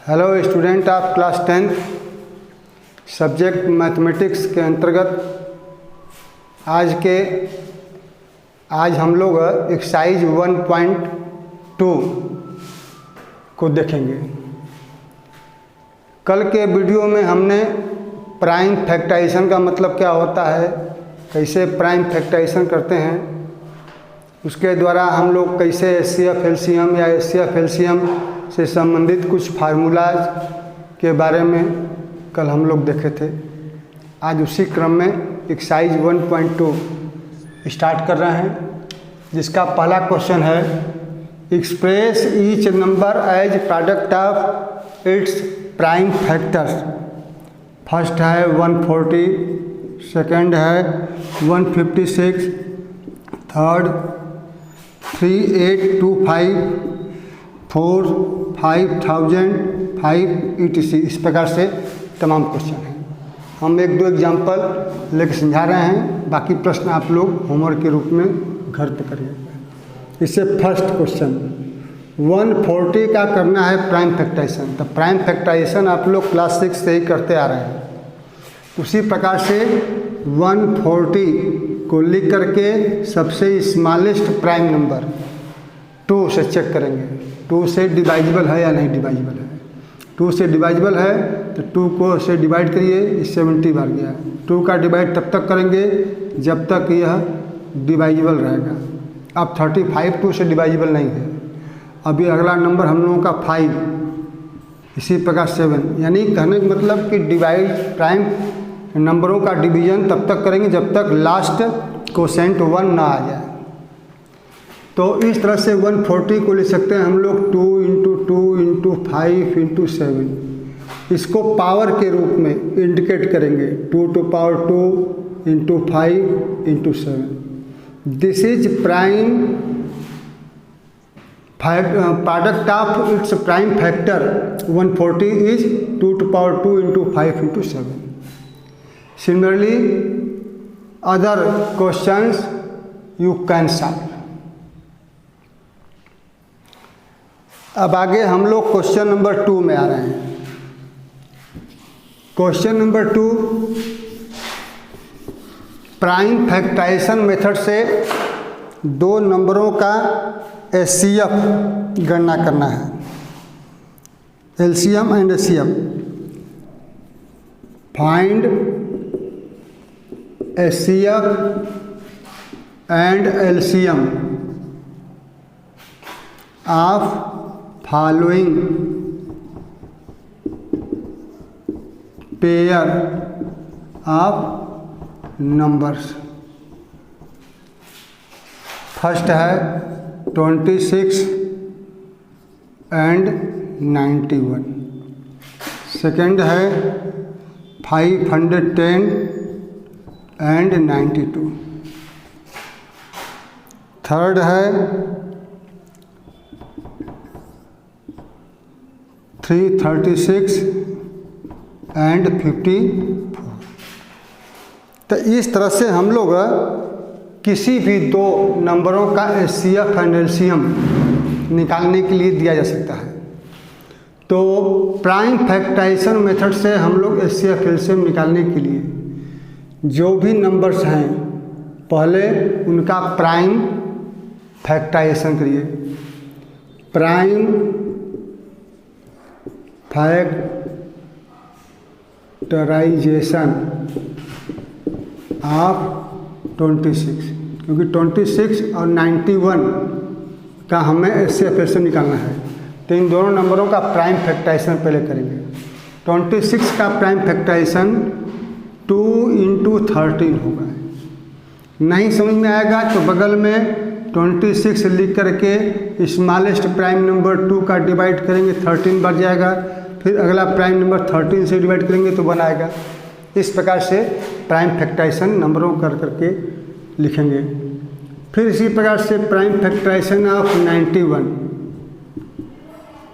Hello student of class 10th subject mathematics के अंतर्गत आज हम लोग एक्सरसाइज 1.2 को देखेंगे। कल के वीडियो में हमने प्राइम फैक्टराइजेशन का मतलब क्या होता है, कैसे प्राइम फैक्टराइजेशन करते हैं, उसके द्वारा हम लोग कैसे एचसीएफ एलसीएम या एचसीएफ एलसीएम से संबंधित कुछ फार्मूलाज के बारे में कल हम लोग देखे थे। आज उसी क्रम में एक्सरसाइज 1.2 स्टार्ट कर रहे हैं, जिसका पहला क्वेश्चन है express each number as product of its prime factors. First है 140, सेकंड है 156, थर्ड 3825, 4, 5000, 5 etc। इस प्रकार से तमाम क्वेश्चन हैं। हम एक दो एग्जाम्पल लेकर समझा रहे हैं, बाकी प्रश्न आप लोग होमवर्क के रूप में घर पे करिएगा। इससे फर्स्ट क्वेश्चन 140 का करना है प्राइम फैक्टराइजेशन। तो प्राइम फैक्टराइजेशन आप लोग क्लास 6 से ही करते आ रहे हैं। उसी प्रकार से 140 को लिख करके सबसे स्मॉलेस्ट प्राइम नंबर 2 से चेक करेंगे, 2 से डिवाइजिबल है या नहीं डिवाइजिबल है। 2 से डिवाइजिबल है तो 2 को से डिवाइड करिए, 70 बार गया। 2 का डिवाइड तब तक करेंगे जब तक यह डिवाइजिबल रहेगा। अब 35 2 से डिवाइजिबल नहीं है। अभी अगला नंबर हम लोगों का 5, इसी प्रकार 7, यानी कहने का मतलब कि डिवाइड प्राइम नंबरों का डिवीजन तब तक करेंगे जब तक लास्ट कोसेंट 1 ना आ जाए। तो इस तरह से 140 को लिख सकते हैं हम लोग 2 × 2 × 5 × 7। इसको पावर के रूप में इंडिकेट करेंगे, 2 to power 2 × 5 × 7। This is prime product of its prime factor 140 is 2 to power 2 × 5 × 7। Similarly other questions you can solve. अब आगे हम लोग क्वेश्चन नंबर 2 में आ रहे हैं। Question number 2 prime factorisation method से 2 नंबरों का एचसीएफ गणना करना है, LCM and HCF. Find HCF and LCM of following pair of numbers। First है 26 and 91, सेकंड है 510 and 92, थर्ड है 336 and 54। तो इस तरह से हम लोग किसी भी 2 नंबरों का एचसीएफ एंड एलसीएम निकालने के लिए दिया जा सकता है। तो प्राइम फैक्टराइजेशन मेथड से हम लोग एचसीएफ एलसीएम निकालने के लिए जो भी नंबर्स हैं पहले उनका प्राइम फैक्टराइजेशन करिए। प्राइम फैक्टराइजेशन ऑफ 26, क्योंकि 26 और 91 का हमें एचसीएफ एलसीएम निकालना है। तो इन दोनों नंबरों का प्राइम फैक्टराइजेशन पहले करेंगे। 26 का प्राइम फैक्टराइजेशन 2 × 13 होगा। नहीं समझ में आएगा तो बगल में 26 लिख करके स्मॉलेस्ट प्राइम नंबर 2 का डिवाइड करेंगे, 13 बढ़ जाएगा। फिर अगला प्राइम नंबर 13 से डिवाइड करेंगे तो 1 आएगा। इस प्रकार से प्राइम फैक्टराइजेशन नंबरों कर करके लिखेंगे। फिर इसी प्रकार से प्राइम फैक्टराइजेशन ऑफ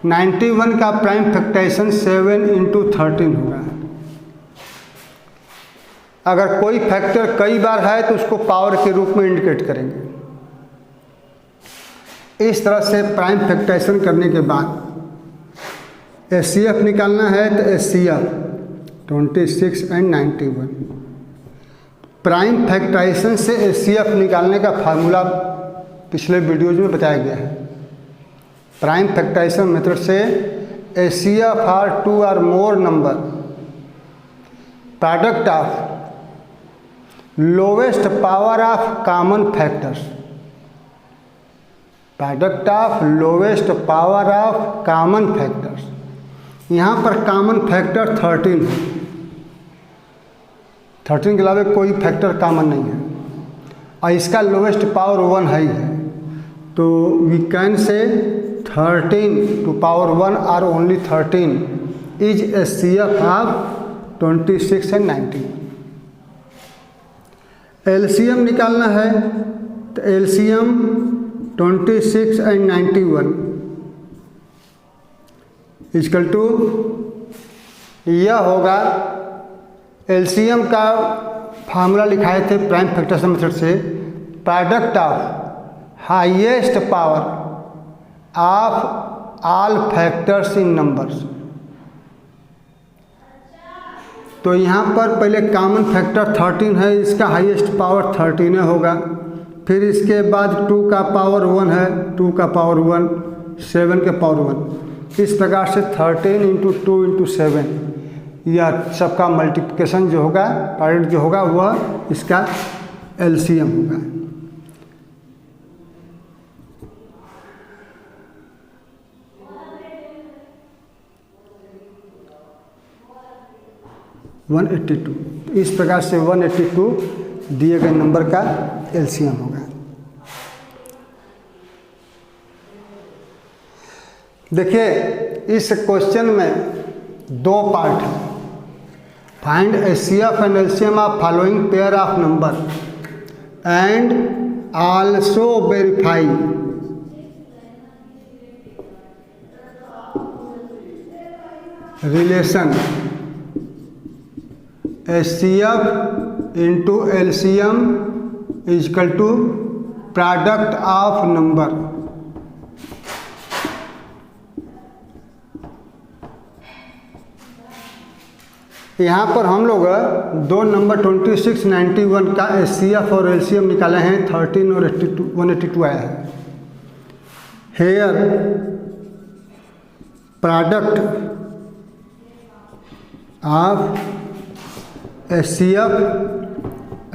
91 का प्राइम फैक्टराइजेशन 7 × 13 होगा। अगर कोई फैक्टर कई बार है तो उसको पावर के रूप में इंडिकेट करेंगे। इस तरह से प्राइम फैक्टराइजेशन करने के बाद HCF निकालना है तो HCF 26 एंड 91। प्राइम फैक्टराइजेशन से HCF निकालने का फार्मूला पिछले वीडियोज में बताया गया है। प्राइम फैक्टराइजेशन मेथड से HCF आर 2 और मोर number, product of lowest power of common factors, product of lowest power of common factors. यहाँ पर कॉमन फैक्टर 13 है, 13 के अलावा कोई फैक्टर कॉमन नहीं है और इसका लोवेस्ट पावर 1 है ही है, तो वी कैन से 13 टू पावर 1 और only 13 is HCF of 26 and 91। LCM निकालना है तो LCM 26 एंड 91 इक्वल टू, यह होगा LCM का फार्मूला लिखाए थे प्राइम फैक्टराइजेशन मेथड से, product of highest power of all factors in numbers. तो यहाँ पर पहले कॉमन फैक्टर 13 है, इसका हाईएस्ट पावर 13 होगा, फिर इसके बाद 2 का पावर 1 है, 2 का पावर 1, 7 के पावर 1, इस प्रकार से 13 इंटू 2 इंटू 7, यह सबका मल्टीप्लिकेशन जो होगा, प्रोडक्ट जो होगा वह इसका LCM होगा। इस प्रकार से 182 दिए गए नंबर का LCM होगा। देखिए इस क्वेश्चन में 2 पार्ट है। Find HCF and LCM of following pair of number and also verify relation HCF into LCM equal to product of number. यहाँ पर हम लोग 2 नंबर 26, 91 का HCF और LCM निकाले हैं, 13 और 182 आया है। Here product of HCF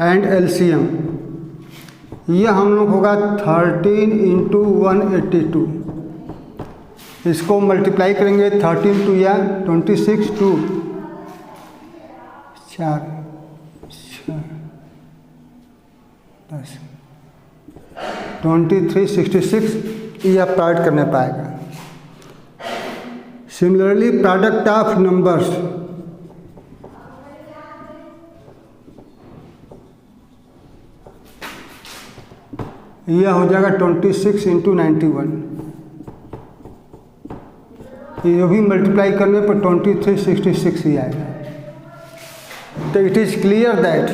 and LCM, यह हम लोग होगा 13 इंटू 182। इसको मल्टीप्लाई करेंगे 13 टू या 26 टू 4 6 10 23 66 यह प्रोडक्ट करने पाएगा। सिमिलरली प्रोडक्ट ऑफ नंबर्स, यह हो जाएगा 26 इंटू 91, ये भी मल्टीप्लाई करने पर 2366 ही आएगा। तो it is clear that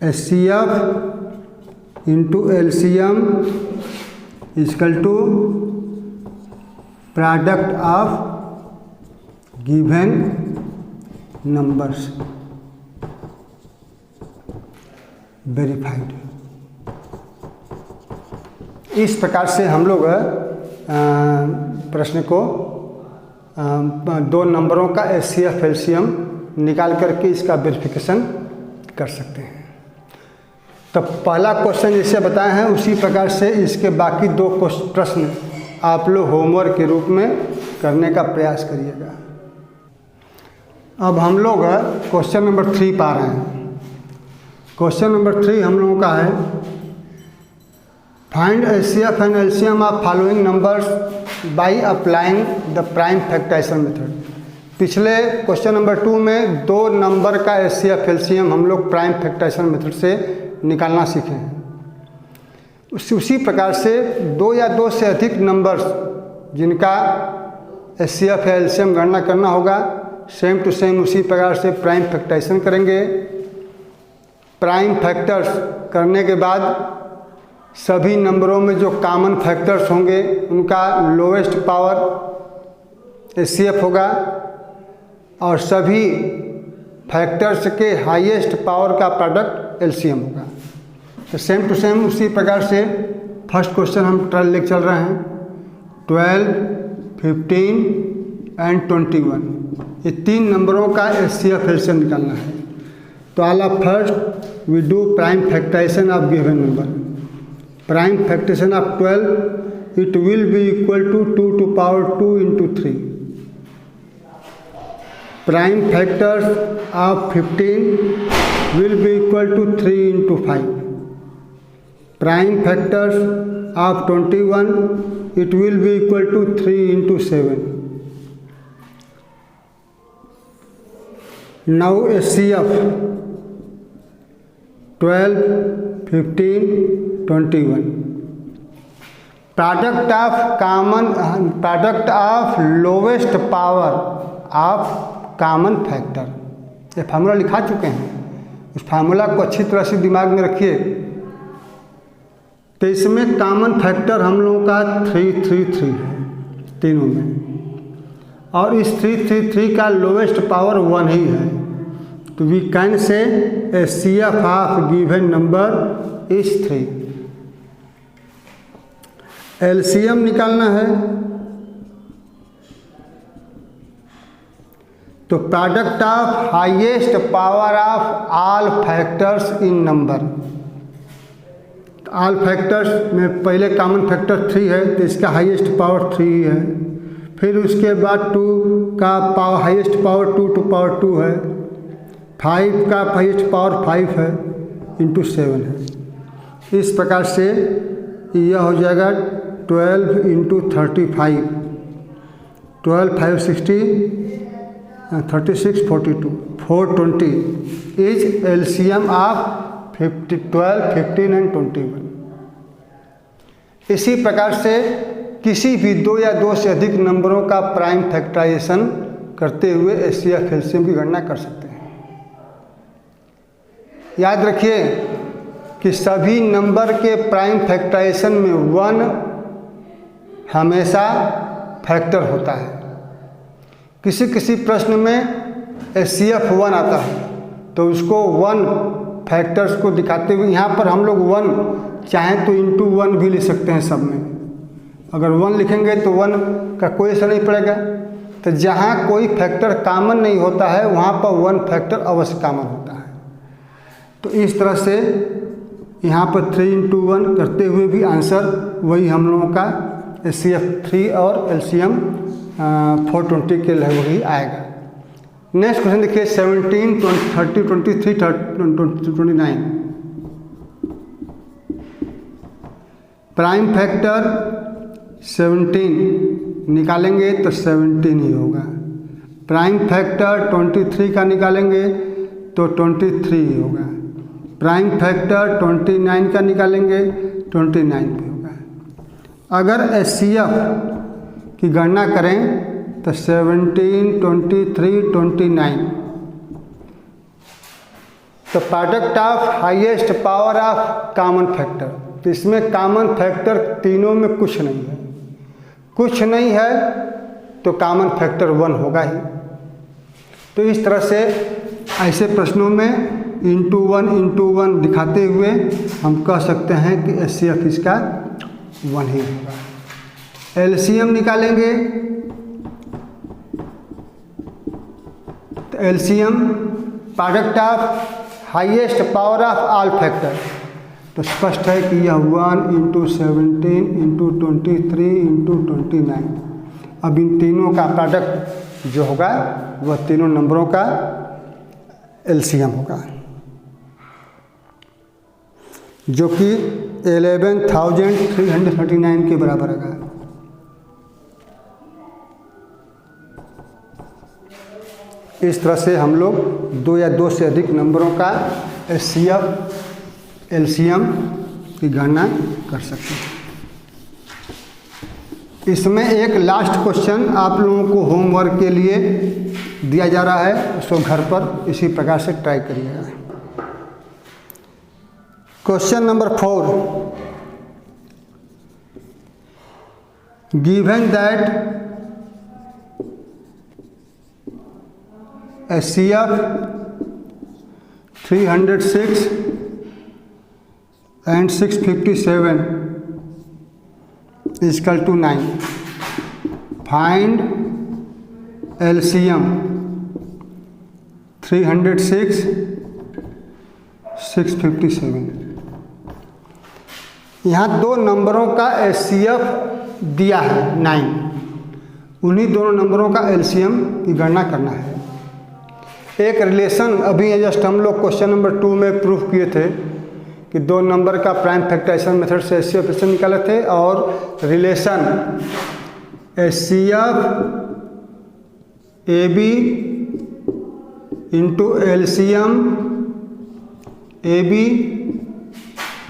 HCF into LCM equal to product of given numbers verified. इस प्रकार से हम लोग प्रश्न को 2 नंबरों का HCF LCM निकाल करके इसका वेरिफिकेशन कर सकते हैं। तो पहला क्वेश्चन जैसे बताए हैं उसी प्रकार से इसके बाकी 2 प्रश्न आप लोग होमवर्क के रूप में करने का प्रयास करिएगा। अब हम लोग क्वेश्चन नंबर 3 पा रहे हैं। क्वेश्चन नंबर 3 हम लोगों का है find HCF and LCM of following numbers by applying the prime factorisation method. पिछले क्वेश्चन नंबर 2 में 2 नंबर का HCF LCM हम लोग प्राइम फैक्टराइजेशन मेथड से निकालना सीखे हैं। उसी प्रकार से 2 या 2 से अधिक नंबर्स जिनका HCF या LCM गणना करना होगा, सेम टू सेम उसी प्रकार से प्राइम फैक्टराइजेशन करेंगे। प्राइम फैक्टर्स करने के बाद सभी नंबरों में जो कॉमन फैक्टर्स होंगे उनका लोएस्ट पावर एचसीएफ होगा और सभी फैक्टर्स के हाईएस्ट पावर का प्रोडक्ट एलसीएम होगा। तो सेम टू सेम उसी प्रकार से फर्स्ट क्वेश्चन हम ट्रायल लेके चल रहे हैं। 12, 15 एंड 21 ये 3 नंबरों का एचसीएफ एलसीएम निकालना है। तो आला first we do prime factorisation of given number. Prime factorisation of 12 it will be equal to 2 to power 2 into 3। Prime factors of 15 will be equal to 3 into 5. Prime factors of 21 it will be equal to 3 into 7. Now HCF 12, 15, 21. Product of lowest power of common factor, ये formula लिखा चुके हैं, उस formula को अच्छी तरह से दिमाग में रखिए। तो इसमें कॉमन फैक्टर हम लोगों का 333 है तीनों में, और इस 333 का लोवेस्ट पावर 1 ही है। तो we can say HCF of given number is 3। LCM निकालना है तो product of highest power of all factors in number. All factors में पहले कॉमन फैक्टर 3 है तो इसका हाईएस्ट पावर 3 ही है। फिर उसके बाद 2 का power highest power 2 to power 2 है। 5 का हाईएस्ट पावर 5 है इंटू 7 है। इस प्रकार से यह हो जाएगा 12 into 35। 12, 5, 60, 36, 42, 420 is LCM of 12, 15 and 21। इसी प्रकार से किसी भी 2 या 2 से अधिक नंबरों का प्राइम फैक्टराइजेशन करते हुए एचसीएफ एलसीएम की गणना कर सकते हैं। याद रखिए कि सभी नंबर के प्राइम फैक्टराइजेशन में 1 हमेशा फैक्टर होता है। किसी किसी प्रश्न में एचसीएफ 1 आता है तो उसको 1 फैक्टर्स को दिखाते हुए यहाँ पर हम लोग 1 चाहें तो इंटू 1 भी लिख सकते हैं सब में। अगर 1 लिखेंगे तो 1 का कोई असर नहीं पड़ेगा। तो जहाँ कोई फैक्टर कॉमन नहीं होता है वहाँ पर 1 फैक्टर अवश्य कॉमन होता है। तो इस तरह से यहाँ पर 3 into 1 करते हुए भी आंसर वही हम लोगों का एचसीएफ 3 और एलसीएम 420 के लगभग ही आएगा। नेक्स्ट क्वेश्चन देखिए 17, 30, 23, 29। प्राइम फैक्टर 17 निकालेंगे तो 17 ही होगा। प्राइम फैक्टर 23 का निकालेंगे तो 23 ही होगा। प्राइम फैक्टर 29 का निकालेंगे 29 भी होगा। अगर एचसीएफ की गणना करें तो 17, 23, 29 तो product of highest power of common factor. तो इसमें कॉमन फैक्टर तीनों में कुछ नहीं है। कुछ नहीं है तो कॉमन फैक्टर 1 होगा ही। तो इस तरह से ऐसे प्रश्नों में इंटू 1 दिखाते हुए हम कह सकते हैं कि एचसीएफ इसका 1 ही होगा। एलसीएम निकालेंगे तो LCM product of highest power of all factor. तो स्पष्ट है कि यह 1 into 17 into 23 into 29। अब इन तीनों का प्रोडक्ट जो होगा वह तीनों नंबरों का एलसीएम होगा, जो कि 11,339 के बराबर होगा। इस तरह से हम लोग 2 या 2 से अधिक नंबरों का एचसीएफ एलसीएम की गणना कर सकते हैं। इसमें एक लास्ट क्वेश्चन आप लोगों को होमवर्क के लिए दिया जा रहा है, उसको घर पर इसी प्रकार से ट्राई करिएगा। Question number 4, given that HCF 306 and 657 is equal to 9. Find LCM 306 657। यहाँ दो नंबरों का HCF दिया है 9, उन्हीं दोनों नंबरों का LCM की गणना करना है। एक रिलेशन अभी जस्ट हम लोग क्वेश्चन नंबर 2 में प्रूफ किए थे कि दो नंबर का प्राइम फैक्टराइजेशन मेथड से HCF निकाले थे, और relation HCF AB into LCM AB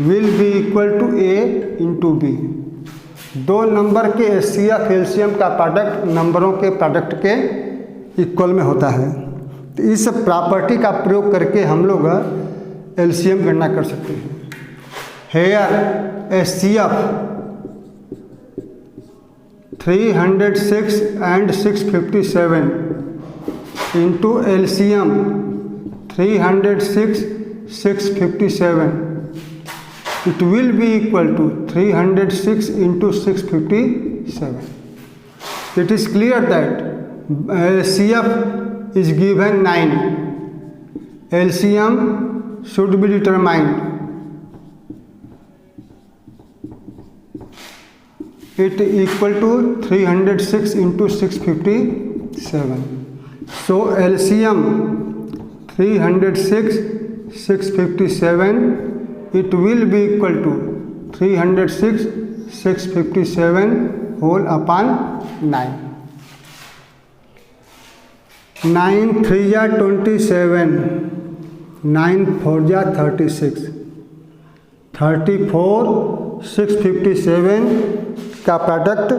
will be equal to A into B। दो नंबर के HCF LCM का प्रोडक्ट नंबरों के प्रोडक्ट के इक्वल में होता है। तो इस प्रॉपर्टी का प्रयोग करके हम लोग LCM गणना कर सकते हैं। Here HCF 306 and 657 into LCM 306 657, it will be equal to 306 into 657. It is clear that HCF is given 9. LCM should be determined. It equal to 306 into 657. So LCM 306 657, it will be equal to 306 657 whole upon 9. 9 3 जा 27, 9 4 जा 36, 34 657 का product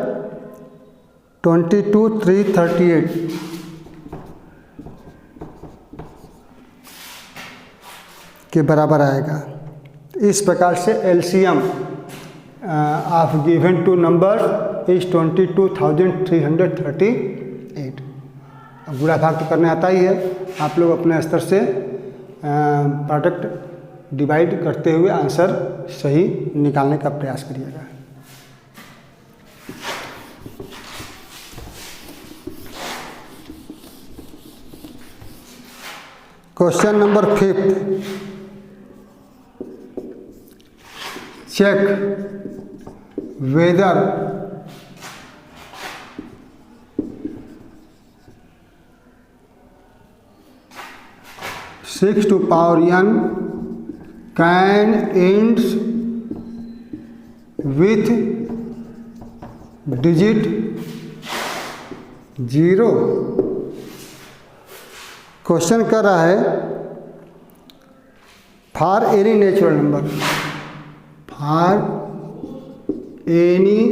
22 3 38 के बराबर आएगा। इस प्रकार से LCM of given two number is 22,338। गुणा भाग तो करने आता ही है, आप लोग अपने स्तर से प्रोडक्ट डिवाइड करते हुए आंसर सही निकालने का प्रयास करिएगा। Question number 5, check whether six to power n can ends with digit 0। Question कर रहा है for any natural number, for any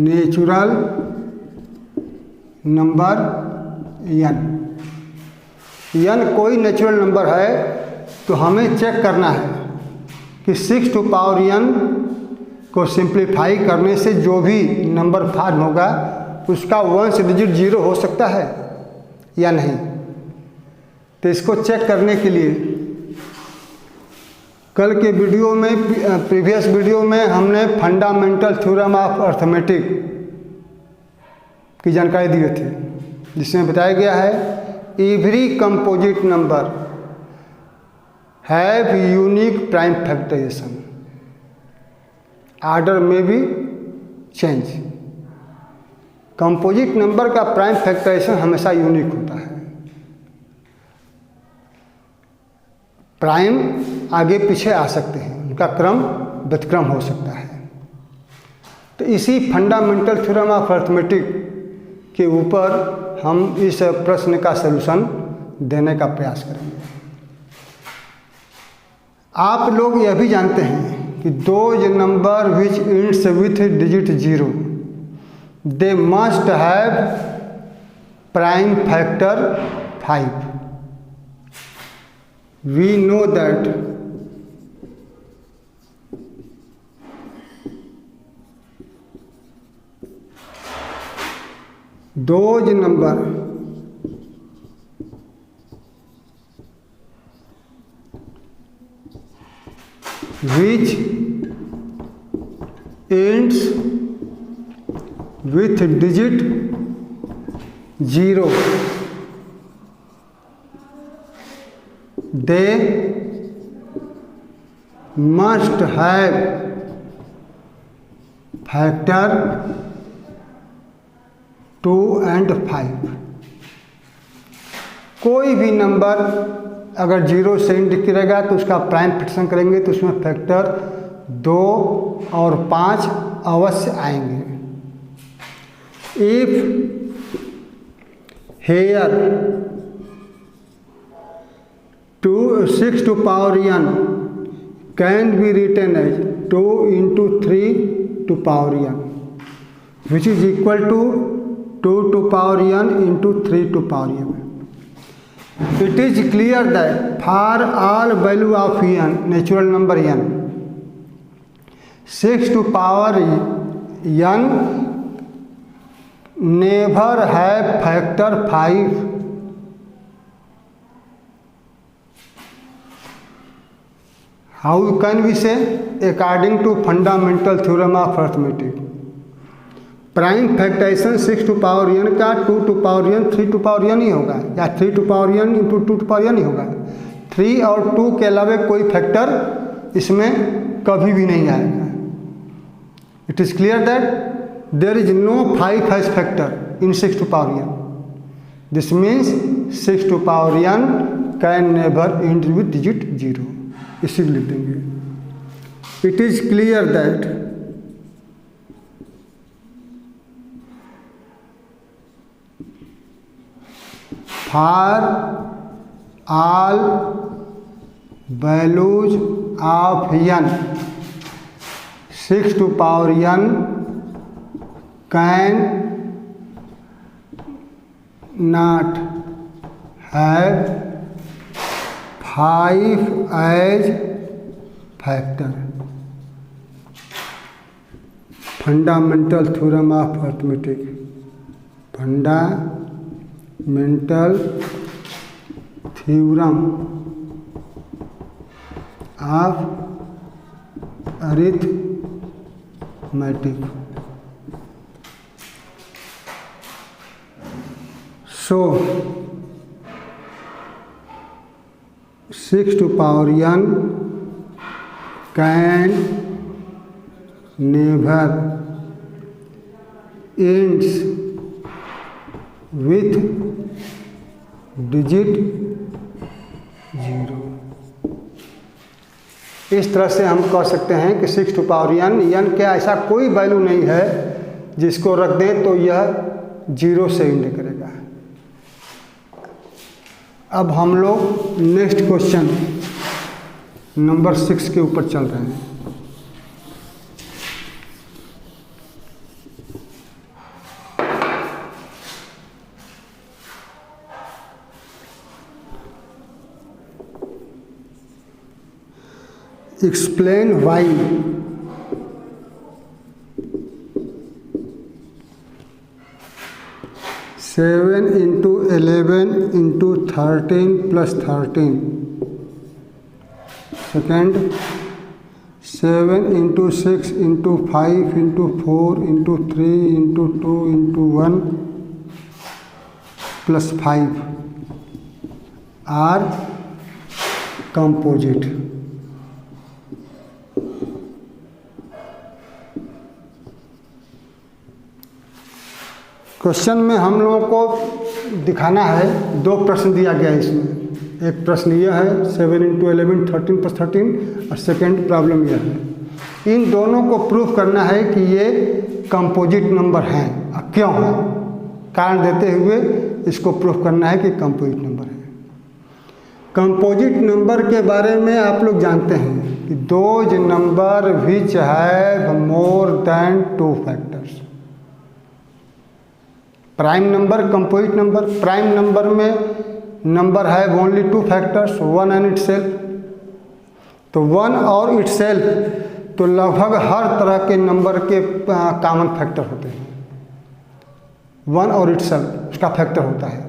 natural number n कोई नेचुरल नंबर है तो हमें चेक करना है कि 6 टू पावर n को सिंप्लीफाई करने से जो भी नंबर फॉर्म होगा उसका वंश डिजिट 0 हो सकता है या नहीं। तो इसको चेक करने के लिए कल के वीडियो में, प्रीवियस वीडियो में हमने फंडामेंटल थ्योरम ऑफ अर्थमेटिक की जानकारी दिए थे, जिसमें बताया गया है every composite number have unique prime factorisation, order में भी चेंज। कंपोजिट नंबर का प्राइम फैक्टराइजेशन हमेशा यूनिक होता है। प्राइम आगे पीछे आ सकते हैं, उनका क्रम व्यतिक्रम हो सकता है। तो इसी फंडामेंटल थ्योरम ऑफ अर्थमेटिक के ऊपर हम इस प्रश्न का सलूशन देने का प्रयास करेंगे। आप लोग यह भी जानते हैं कि those number which ends with digit 0 they must have prime factor 5। We know that those number which ends with digit 0 they must have factor 2 and 5। कोई भी नंबर अगर 0 से इंड करेगा तो उसका प्राइम फ्रैक्शन करेंगे तो उसमें फैक्टर 2 और 5 अवश्य आएंगे। If here 6 to power n can be written as 2 into 3 to power n which is equal to 2 to power n into 3 to power n। It is clear that for all value of n natural number n 6 to power n never have factor 5। How can we say? According to fundamental theorem of arithmetic, prime factorisation 6 to power n का 2 to power n 3 to power n ही होगा या 3 to power n into 2 to power n ही होगा। 3 और 2 के अलावा कोई factor इसमें कभी भी नहीं आएगा। It is clear that there is no 5 has factor in 6 to power n। This means 6 to power n can never end with digit 0। इसी लिख देंगे। It is clear that for all values of n 6 to power n can not have 5 as factor. Fundamental theorem of arithmetic, fundamental theorem of arithmetic. So 6 to power n can never ends with digit 0। इस तरह से हम कह सकते हैं कि 6 to power n के ऐसा कोई वैल्यू नहीं है जिसको रख दें तो यह 0 से एंड करेगा। अब हम लोग नेक्स्ट क्वेश्चन नंबर 6 के ऊपर चल रहे हैं। Explain why 7 into 11 into 13 plus 13। Second, 7 into 6 into 5 into 4 into 3 into 2 into 1 plus 5 are composite। Question में हम लोगों को दिखाना है, 2 प्रश्न दिया गया है इसमें। एक प्रश्न यह है 7 into 11 13 plus 13 और सेकेंड प्रॉब्लम यह है। इन दोनों को प्रूफ करना है कि ये कंपोजिट नंबर हैं। अब क्यों है, कारण देते हुए इसको प्रूफ करना है कि कंपोजिट नंबर है। कंपोजिट नंबर के बारे में आप लोग जानते हैं कि those number which have more than 2 factors. Prime number, composite number. Prime number में नंबर है only 2 factors, 1 and it self. तो 1 और इट सेल्फ तो लगभग हर तरह के नंबर के कॉमन फैक्टर होते हैं। 1 और इटसेल्फ उसका फैक्टर होता है।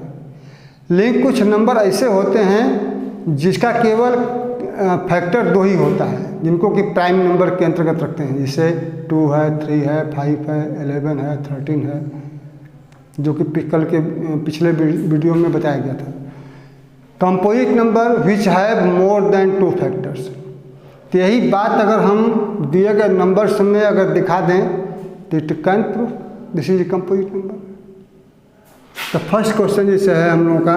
लेकिन कुछ नंबर ऐसे होते हैं जिसका केवल फैक्टर 2 ही होता है, जिनको कि प्राइम नंबर के अंतर्गत रखते हैं, जैसे 2 है, 3 है, 5 है, 11 है, 13 है, जो कि कल के पिछले वीडियो में बताया गया था। Composite number which have more than 2 factors. तो यही बात अगर हम दिए गए नंबर्स में अगर दिखा दें तो it can proof this is a composite number. तो फर्स्ट क्वेश्चन जैसे है हम लोगों का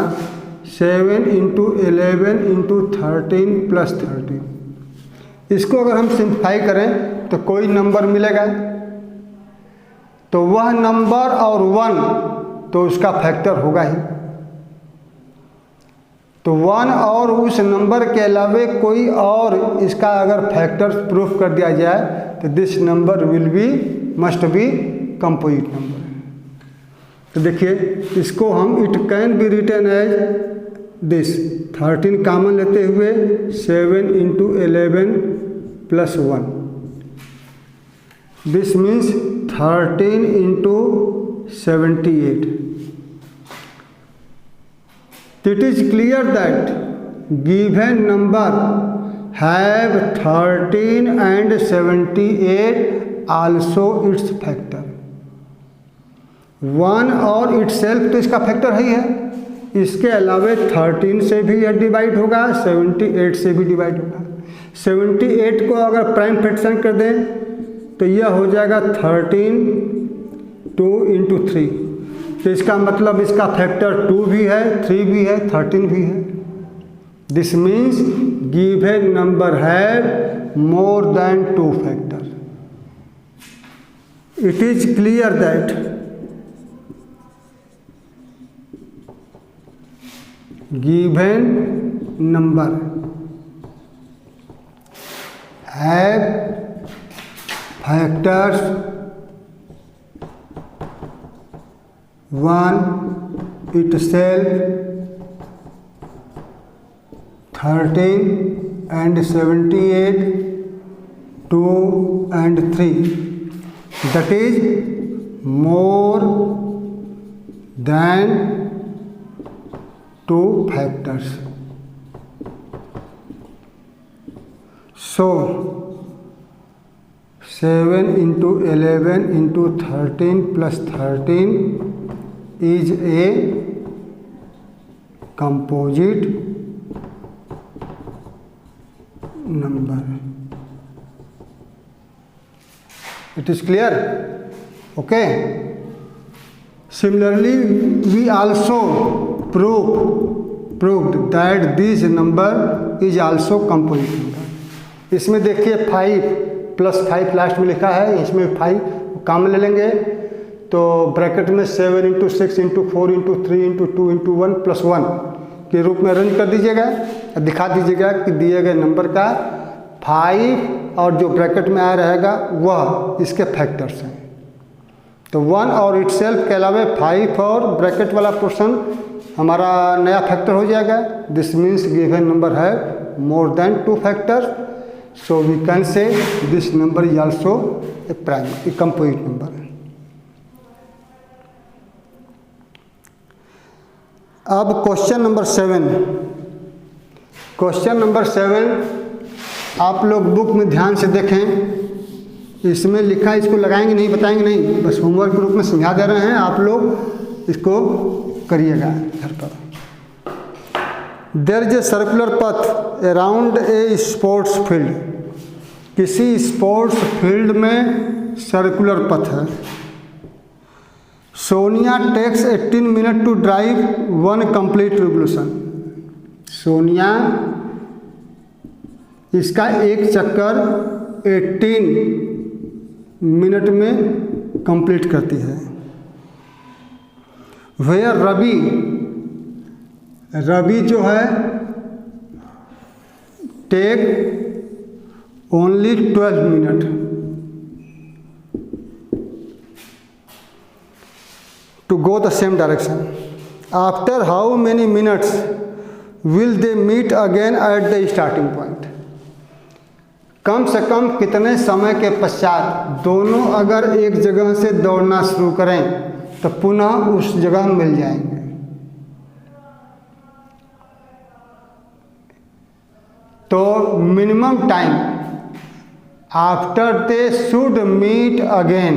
7 × 11 × 13 + 13, इसको अगर हम सिंप्लीफाई करें तो कोई नंबर मिलेगा, तो वह नंबर और 1 तो उसका फैक्टर होगा ही। तो 1 और उस नंबर के अलावे कोई और इसका अगर फैक्टर प्रूफ कर दिया जाए तो this number will be must be composite number. तो देखिए इसको हम it can be written as this 13 common लेते हुए 7 × 11 + 1, this means 13 × 78। It is clear that given number have 13 and 78 also its factor। 1 और itself तो इसका फैक्टर ही है, इसके अलावे 13 से भी यह डिवाइड होगा, 78 से भी डिवाइड होगा। 78 को अगर प्राइम फ्रैक्शन कर दें तो यह हो जाएगा 13 2 × 3, तो इसका मतलब इसका फैक्टर 2 भी है, 3 भी है, 13 भी है। This means given number have more than 2 factor. It is clear that given number have factors 1 itself, 13 and 78, 2 and 3, that is more than 2 factors. So 7 × 11 × 13 + 13 is a composite number. It is clear? Okay. Similarly, we also proved that this number is also composite number. इसमें देखिए 5 + 5 last में लिखा है, इसमें 5 common ले लेंगे तो bracket में 7 × 6 × 4 × 3 × 2 × 1 + 1 के रूप में अरेंज कर दीजिएगा, दिखा दीजिएगा कि दिए गए नंबर का 5 और जो ब्रैकेट में आया रहेगा वह इसके फैक्टर्स हैं। तो 1 और इटसेल्फ के अलावे 5 और ब्रैकेट वाला पोर्शन हमारा नया फैक्टर हो जाएगा। दिस मीन्स गिवन नंबर है more than 2 factors, so we can say this number is also a prime, a composite number. अब क्वेश्चन नंबर 7। क्वेश्चन नंबर 7 आप लोग बुक में ध्यान से देखें, इसमें लिखा है, इसको लगाएंगे नहीं, बताएंगे नहीं, बस होमवर्क के रूप में समझा दे रहे हैं, आप लोग इसको करिएगा घर पर। There is a circular path around a sports field. किसी स्पोर्ट्स फील्ड में सर्कुलर पथ है। Sonia takes 18 minute to drive 1 complete revolution. Sonia इसका एक चक्कर 18 मिनट में कंप्लीट करती है। वेयर रवि जो है take only 12 minute to go the same direction. After how many minutes will they meet again at the starting point? कम से कम कितने समय के पश्चात दोनों अगर एक जगह से दौड़ना शुरू करें तो पुनः उस जगह मिल जाएंगे। तो minimum time after they should meet again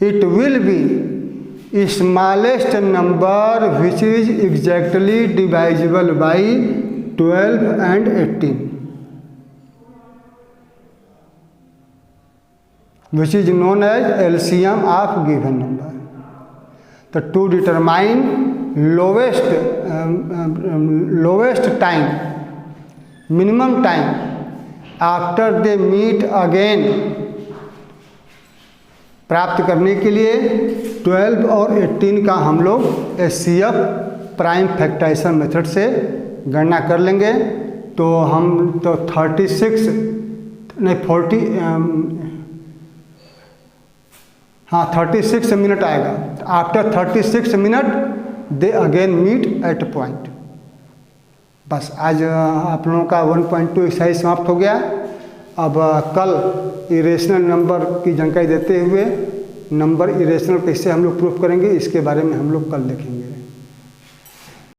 it will be smallest number which is exactly divisible by 12 and 18 which is known as LCM of given number. तो to determine lowest time, minimum time after they meet again प्राप्त करने के लिए 12 और 18 का हम लोग HCF prime factorisation method से गणना कर लेंगे। तो हम तो 36 नहीं 40 हाँ 36 मिनट आएगा। After 36 minute they again meet at point. बस आज आप लोगों का 1.2 एक्सरसाइज समाप्त हो गया। अब कल इरेशनल नंबर की जानकारी देते हुए नंबर इरेशनल कैसे हम लोग प्रूफ करेंगे इसके बारे में हम लोग कल देखेंगे।